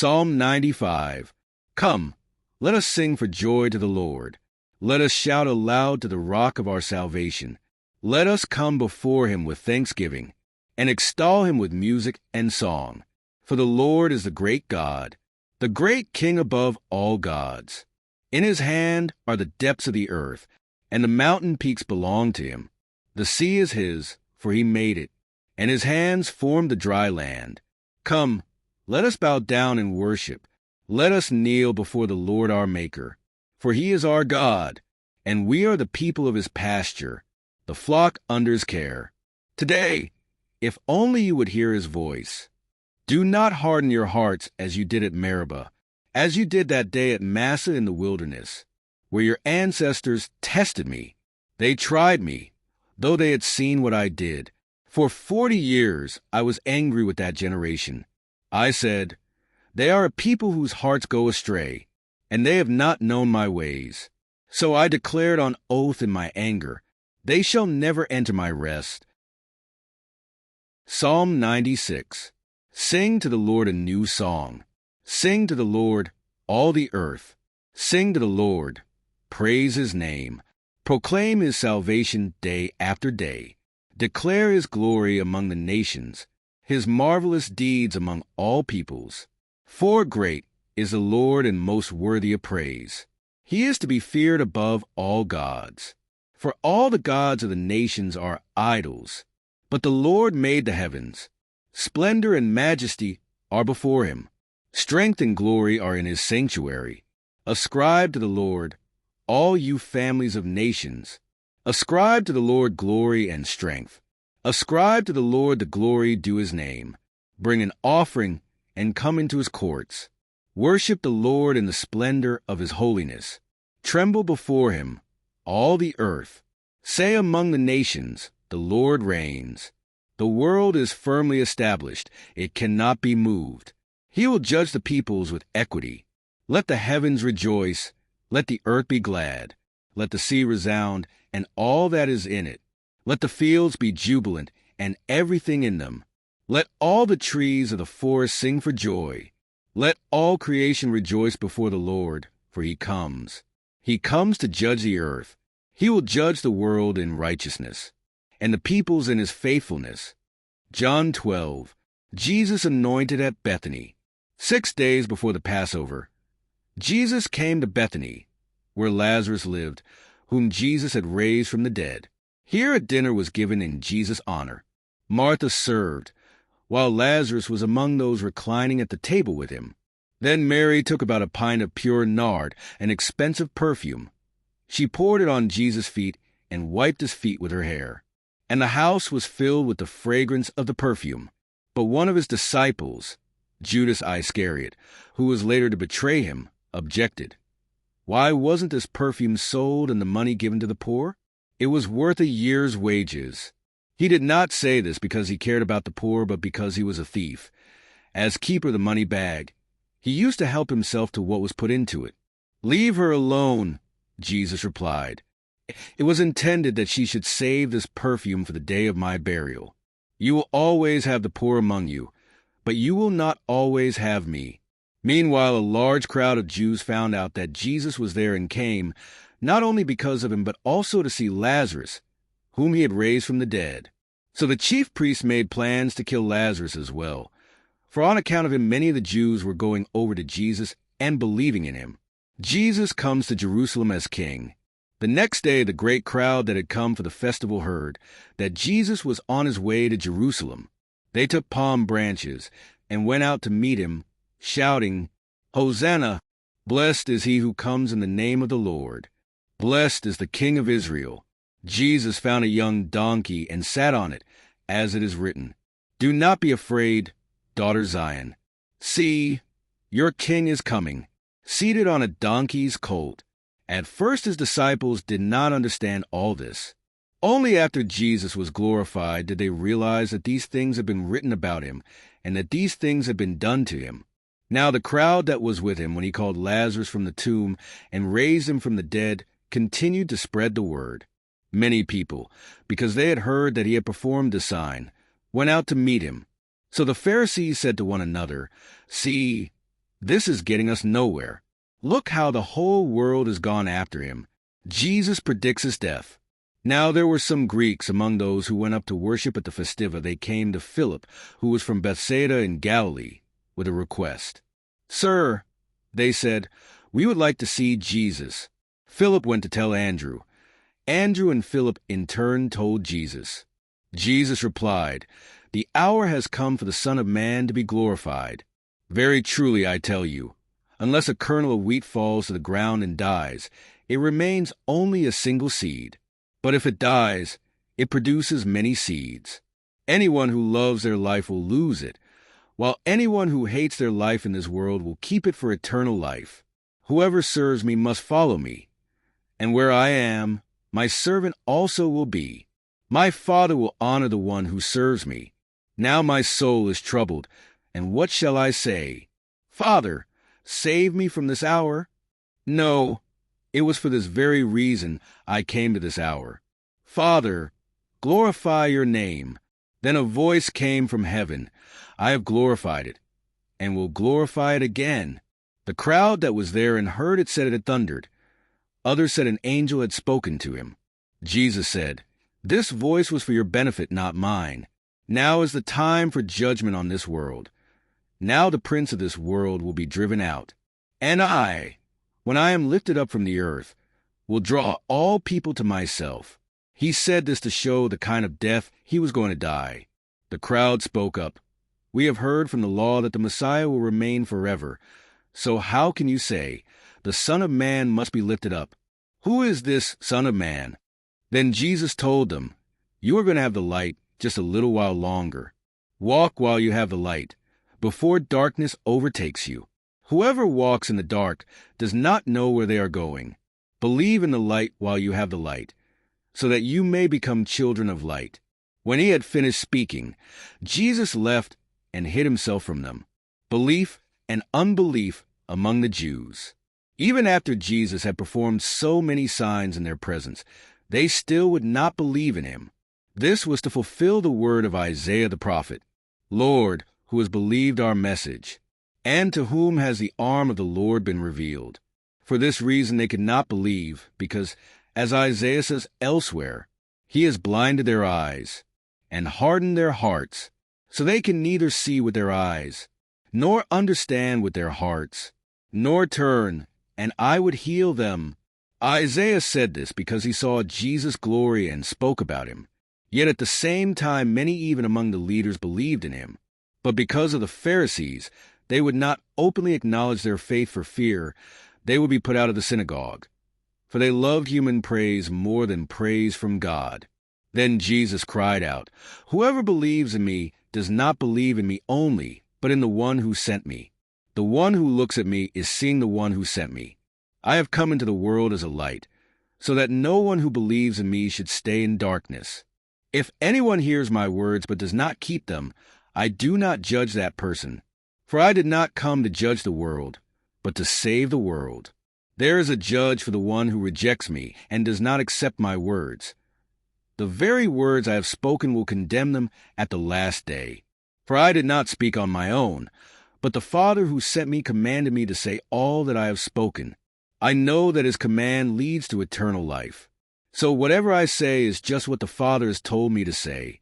Psalm 95. Come, let us sing for joy to the Lord. Let us shout aloud to the rock of our salvation. Let us come before him with thanksgiving, and extol him with music and song. For the Lord is the great God, the great King above all gods. In his hand are the depths of the earth, and the mountain peaks belong to him. The sea is his, for he made it, and his hands formed the dry land. Come, let us bow down and worship. Let us kneel before the Lord our Maker. For he is our God, and we are the people of his pasture, the flock under his care. Today, if only you would hear his voice. Do not harden your hearts as you did at Meribah, as you did that day at Massah in the wilderness, where your ancestors tested me. They tried me, though they had seen what I did. For 40 years I was angry with that generation. I said, they are a people whose hearts go astray, and they have not known my ways. So I declared on oath in my anger, they shall never enter my rest. Psalm 96. Sing to the Lord a new song. Sing to the Lord, all the earth. Sing to the Lord. Praise his name. Proclaim his salvation day after day. Declare his glory among the nations, his marvelous deeds among all peoples. For great is the Lord and most worthy of praise. He is to be feared above all gods. For all the gods of the nations are idols, but the Lord made the heavens. Splendor and majesty are before him. Strength and glory are in his sanctuary. Ascribe to the Lord, all you families of nations. Ascribe to the Lord glory and strength. Ascribe to the Lord the glory due his name. Bring an offering and come into his courts. Worship the Lord in the splendor of his holiness. Tremble before him, all the earth. Say among the nations, the Lord reigns. The world is firmly established. It cannot be moved. He will judge the peoples with equity. Let the heavens rejoice. Let the earth be glad. Let the sea resound, and all that is in it. Let the fields be jubilant, and everything in them. Let all the trees of the forest sing for joy. Let all creation rejoice before the Lord, for he comes. He comes to judge the earth. He will judge the world in righteousness, and the peoples in his faithfulness. John 12. Jesus anointed at Bethany. 6 days before the Passover, Jesus came to Bethany, where Lazarus lived, whom Jesus had raised from the dead. Here a dinner was given in Jesus' honor. Martha served, while Lazarus was among those reclining at the table with him. Then Mary took about a pint of pure nard, an expensive perfume. She poured it on Jesus' feet and wiped his feet with her hair. And the house was filled with the fragrance of the perfume. But one of his disciples, Judas Iscariot, who was later to betray him, objected. Why wasn't this perfume sold and the money given to the poor? It was worth a year's wages. He did not say this because he cared about the poor, but because he was a thief. As keeper of the money bag, he used to help himself to what was put into it. Leave her alone, Jesus replied. It was intended that she should save this perfume for the day of my burial. You will always have the poor among you, but you will not always have me. Meanwhile, a large crowd of Jews found out that Jesus was there and came, not only because of him, but also to see Lazarus, whom he had raised from the dead. So the chief priests made plans to kill Lazarus as well, for on account of him many of the Jews were going over to Jesus and believing in him. Jesus comes to Jerusalem as king. The next day the great crowd that had come for the festival heard that Jesus was on his way to Jerusalem. They took palm branches and went out to meet him, shouting, Hosanna! Blessed is he who comes in the name of the Lord. Blessed is the King of Israel. Jesus found a young donkey and sat on it, as it is written, Do not be afraid, daughter Zion. See, your king is coming, seated on a donkey's colt. At first his disciples did not understand all this. Only after Jesus was glorified did they realize that these things had been written about him, and that these things had been done to him. Now the crowd that was with him when he called Lazarus from the tomb and raised him from the dead continued to spread the word. Many people, because they had heard that he had performed the sign, went out to meet him. So the Pharisees said to one another, See, This is getting us nowhere. Look how the whole world has gone after him. Jesus predicts his death. Now there were some Greeks among those who went up to worship at the festiva. They came to Philip, who was from Bethsaida in Galilee, with a request. "Sir," they said, "we would like to see Jesus." Philip went to tell Andrew. Andrew and Philip in turn told Jesus. Jesus replied, "The hour has come for the Son of Man to be glorified. Very truly I tell you, unless a kernel of wheat falls to the ground and dies, it remains only a single seed. But if it dies, it produces many seeds. Anyone who loves their life will lose it, while anyone who hates their life in this world will keep it for eternal life. Whoever serves me must follow me, and where I am, my servant also will be. My Father will honor the one who serves me. Now my soul is troubled, and what shall I say? Father, save me from this hour? No, it was for this very reason I came to this hour. Father, glorify your name." Then a voice came from heaven. "I have glorified it, and will glorify it again." The crowd that was there and heard it said it had thundered. Others said an angel had spoken to him. Jesus said, "This voice was for your benefit, not mine. Now is the time for judgment on this world. Now the prince of this world will be driven out. And I, when I am lifted up from the earth, will draw all people to myself." He said this to show the kind of death he was going to die. The crowd spoke up. "We have heard from the law that the Messiah will remain forever. So how can you say, 'The Son of Man must be lifted up'? Who is this Son of Man?" Then Jesus told them, "You are going to have the light just a little while longer. Walk while you have the light, before darkness overtakes you. Whoever walks in the dark does not know where they are going. Believe in the light while you have the light, so that you may become children of light." When he had finished speaking, Jesus left and hid himself from them. Belief and unbelief among the Jews. Even after Jesus had performed so many signs in their presence, they still would not believe in him. This was to fulfill the word of Isaiah the prophet. "Lord, who has believed our message? And to whom has the arm of the Lord been revealed?" For this reason they could not believe, because, as Isaiah says elsewhere, "He has blinded their eyes and hardened their hearts, so they can neither see with their eyes, nor understand with their hearts, nor turn, and I would heal them." Isaiah said this because he saw Jesus' glory and spoke about him. Yet at the same time many even among the leaders believed in him. But because of the Pharisees, they would not openly acknowledge their faith for fear they would be put out of the synagogue, for they loved human praise more than praise from God. Then Jesus cried out, "Whoever believes in me does not believe in me only, but in the one who sent me. The one who looks at me is seeing the one who sent me. I have come into the world as a light, so that no one who believes in me should stay in darkness. If anyone hears my words but does not keep them, I do not judge that person. For I did not come to judge the world, but to save the world. There is a judge for the one who rejects me and does not accept my words. The very words I have spoken will condemn them at the last day. For I did not speak on my own, but the Father who sent me commanded me to say all that I have spoken. I know that his command leads to eternal life. So whatever I say is just what the Father has told me to say,